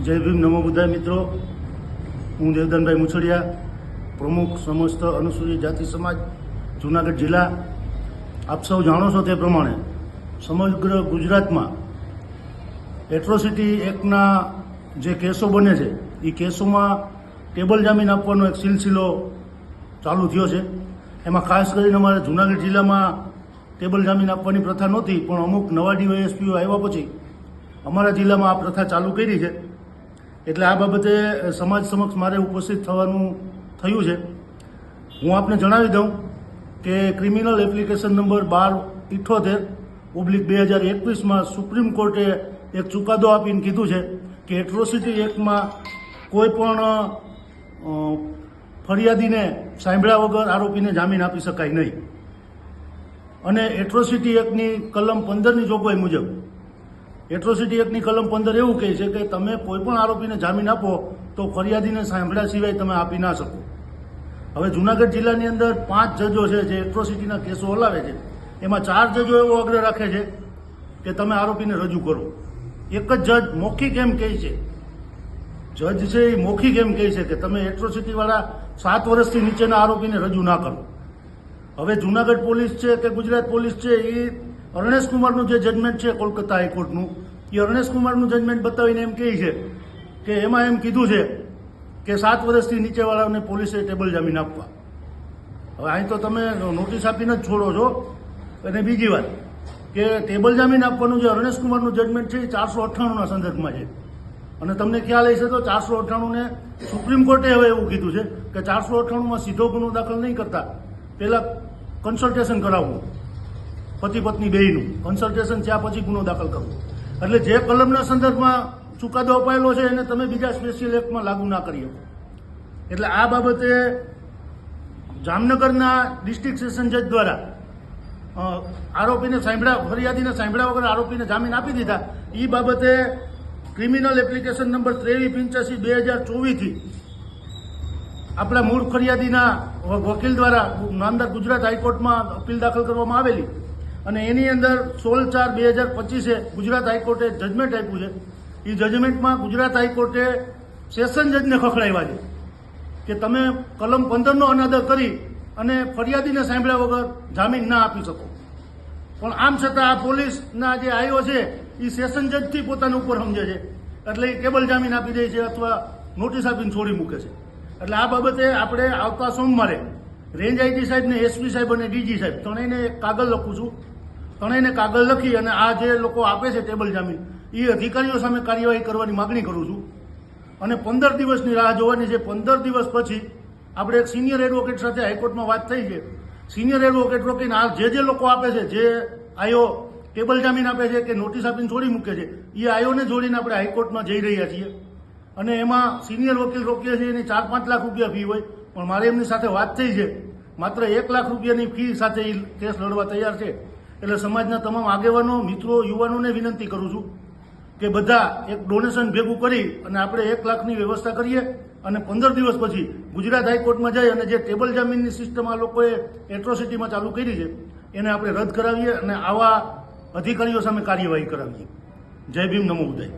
जय भीम नमो बुद्धाय मित्रों, हूँ देवदानभाई मुछड़िया, प्रमुख समस्त अनुसूचित जाति समाज जूनागढ़ जिला। आप सौ जाणो छो ते प्रमाणे समग्र गुजरात में एट्रोसिटी एक्टना जे केसों बने छे ई केसों में टेबल जामीन आपवानो एक सिलसिलो चालू थयो छे। एमां खास करीने अमारे जूनागढ़ जिला में टेबल जामीन आपवानी प्रथा नहोती, पण अमुक नवा डीवायएसपीओ आव्या पछी अमारा जिला में आ प्रथा चालू करी छे। એટલે આ બાબતે સમાજ સમક્ષ મારે ઉપસ્થિત થવાનું થયું છે। હું આપને જણાવી દઉં કે ક્રિમિનલ એપ્લિકેશન નંબર 1278/2021માં સુપ્રીમ કોર્ટે એક ચુકાદો આપીને કીધું છે કે એટ્રોસિટી એક્ટમાં કોઈ પણ ફરિયાદીને સાંભળ્યા વગર આરોપીને જામીન આપી શકાય નહીં। અને એટ્રોસિટી એક્ટની કલમ 15ની જોગવાઈ મુજબ एट्रोसिटी एक्टनी कलम 15 एवं कहे छे कि तमे कोईपण आरोपीने जामीन आपो तो फरियादीने सांभळ्या सिवाय तमे आपी ना शको। हवे जूनागढ़ जिल्लानी अंदर 5 जजो छे जे एट्रोसिटीना केसो हलावे छे, एमां 4 जजो एवो आग्रह राखे छे कि तमे आरोपीने रजू करो। एक ज जज मौखिक एम कहे छे, जज छे ए मौखिक एम कहे छे कि तमे एट्रोसिटीवाळा 7 वर्षथी नीचेना आरोपीने रजू ना करो। हवे जूनागढ़ पोलीस छे कि गुजरात पोलीस छे ए अरणेश कुमारનું જે જજમેન્ટ છે કોલકાતા હાઈકોર્ટનું, એ અરણેશ કુમારનું જજમેન્ટ બતાવીને એમ કહે છે કે એમાં એમ કીધું છે કે 7 વર્ષથી નીચેવાળાને પોલીસે ટેબલ જામીન આપવા। હવે અહીં તો તમે નોટિસ આપીને જ છોડો છો। અને બીજી વાત કે ટેબલ જામીન આપવાનું જે અરણેશ કુમારનું જજમેન્ટ છે એ 498ના સંદર્ભમાં છે। અને તમને ખ્યાલ હશે તો 498ને સુપ્રીમ કોર્ટે હવે એવું કીધું છે કે 498માં સીધો ગુનો દાખલ નહીં કરતા, પહેલાં કન્સલ્ટેશન કરાવવું, पति पत्नी बेयનું કન્સલ્ટેશન થયા પછી ગુનો દાખલ કરવો। એટલે જે કલમના સંદર્ભમાં ચુકાદો અપાયેલો છે એને તમે બીજા સ્પેશિયલ એક્ટમાં લાગુ ના કરી શકો। એટલે આ બાબતે જામનગરના ડિસ્ટ્રિક્ટ સેશન જજ દ્વારા આરોપીને ફરિયાદીને સાંભળ્યા વગર આરોપીને જામીન આપી દીધા। એ બાબતે ક્રિમિનલ એપ્લિકેશન નંબર 2385/2024થી આપણા મૂળ ફરિયાદીના વકીલ દ્વારા નામદાર ગુજરાત હાઈકોર્ટમાં અપીલ દાખલ કરવામાં આવેલી અને એની અંદર 16/4/2025 ગુજરાત હાઈકોર્ટે જજમેન્ટ આપ્યું છે। એ જજમેન્ટમાં ગુજરાત હાઈકોર્ટે સેશન જજને ખખડાવ્યા છે કે તમે કલમ 15નો અનાદર કરી અને ફરિયાદીને સાંભળ્યા વગર જામીન ના આપી શકો। પણ આમ છતાં આ પોલીસના જે આયો છે એ સેશન જજથી પોતાના ઉપર સમજે છે, એટલે એ ટેબલ જામીન આપી દે છે અથવા નોટિસ આપીને છોડી મૂકે છે। એટલે આ બાબતે આપણે આવતા સોમવારે રેન્જ આઈજી સાહેબ ને એસપી સાહેબ અને ડીજી સાહેબ ત્રણેયને કાગળ લખું છું। ત્રણેયને કાગળ લખી અને આ જે લોકો આપે છે ટેબલ જામીન એ અધિકારીઓ સામે કાર્યવાહી કરવાની માગણી કરું છું। અને 15 દિવસની રાહ જોવાની છે। 15 દિવસ પછી આપણે એક સિનિયર એડવોકેટ સાથે હાઈકોર્ટમાં વાત થઈ છે। સિનિયર એડવોકેટ રોકીને આ જે લોકો આપે છે, જે આયો ટેબલ જામીન આપે છે કે નોટિસ આપીને છોડી મૂકે છે, એ આયોને જોડીને આપણે હાઈકોર્ટમાં જઈ રહ્યા છીએ। અને એમાં સિનિયર વકીલ રોકીએ છીએ એની 4-5 લાખ રૂપિયા ફી હોય, પણ મારે એમની સાથે વાત થઈ છે, માત્ર 1 લાખ રૂપિયાની ફી સાથે એ કેસ લડવા તૈયાર છે। એટલે સમાજના તમામ આગેવાનો, મિત્રો, યુવાનોને વિનંતી કરું છું કે બધા એક ડોનેશન ભેગું કરી અને આપણે 1 લાખની વ્યવસ્થા કરીએ અને 15 દિવસ પછી ગુજરાત હાઈકોર્ટમાં જઈ અને જે ટેબલ જામીનની સિસ્ટમ આ લોકોએ એટ્રોસિટીમાં ચાલુ કરી છે એને આપણે રદ કરાવીએ અને આવા અધિકારીઓ સામે કાર્યવાહી કરાવીએ। જય ભીમ, નમો બુદ્ધાય।